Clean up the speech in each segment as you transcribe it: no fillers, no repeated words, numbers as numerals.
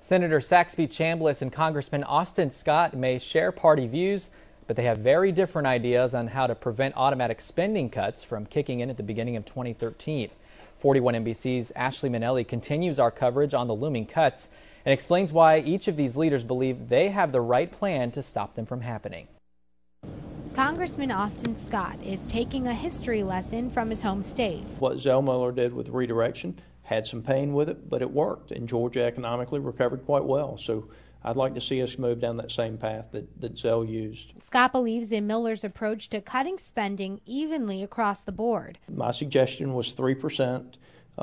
Senator Saxby, Chambliss, and Congressman Austin Scott may share party views, but they have very different ideas on how to prevent automatic spending cuts from kicking in at the beginning of 2013. 41 NBC's Ashley Minnelli continues our coverage on the looming cuts and explains why each of these leaders believe they have the right plan to stop them from happening. Congressman Austin Scott is taking a history lesson from his home state. What Zell did with redirection had some pain with it, but it worked, and Georgia economically recovered quite well. So I'd like to see us move down that same path that Zell used. Scott believes in Miller's approach to cutting spending evenly across the board. My suggestion was 3%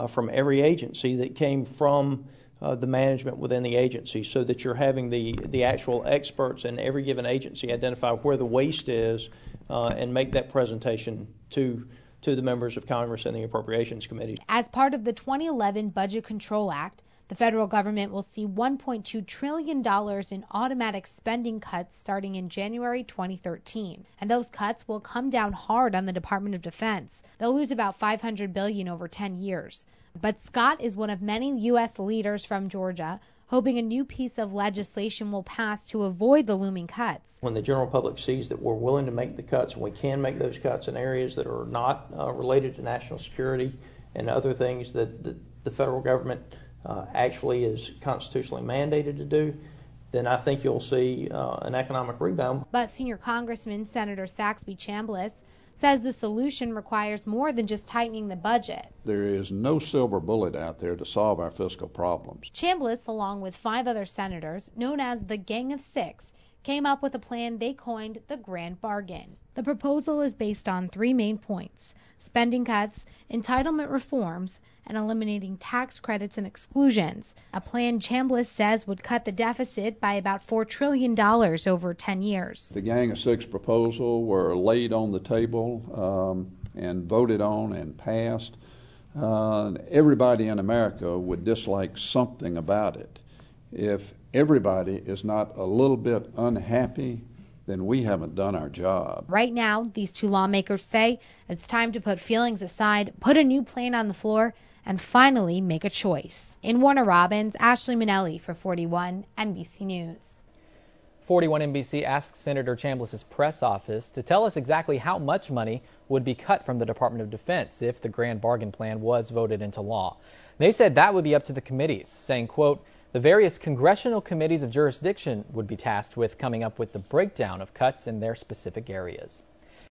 from every agency that came from the management within the agency, so that you're having the actual experts in every given agency identify where the waste is and make that presentation to the members of Congress and the Appropriations Committee. As part of the 2011 Budget Control Act, the federal government will see $1.2 trillion in automatic spending cuts starting in January 2013. And those cuts will come down hard on the Department of Defense. They'll lose about $500 billion over 10 years. But Scott is one of many U.S. leaders from Georgia hoping a new piece of legislation will pass to avoid the looming cuts. When the general public sees that we're willing to make the cuts, and we can make those cuts in areas that are not related to national security and other things that the federal government actually is constitutionally mandated to do, then I think you'll see an economic rebound. But senior Congressman Senator Saxby Chambliss says the solution requires more than just tightening the budget. There is no silver bullet out there to solve our fiscal problems. Chambliss, along with 5 other senators, known as the Gang of Six, came up with a plan they coined the Grand Bargain. The proposal is based on 3 main points: spending cuts, entitlement reforms, and eliminating tax credits and exclusions. A plan Chambliss says would cut the deficit by about $4 trillion over 10 years. The Gang of Six proposal were laid on the table and voted on and passed. Everybody in America would dislike something about it. If everybody is not a little bit unhappy, then we haven't done our job. Right now, these 2 lawmakers say it's time to put feelings aside, put a new plan on the floor, and finally make a choice. In Warner Robins, Ashley Minnelli for 41 NBC News. 41 NBC asked Senator Chambliss's press office to tell us exactly how much money would be cut from the Department of Defense if the Grand Bargain Plan was voted into law. They said that would be up to the committees, saying, quote, the various congressional committees of jurisdiction would be tasked with coming up with the breakdown of cuts in their specific areas.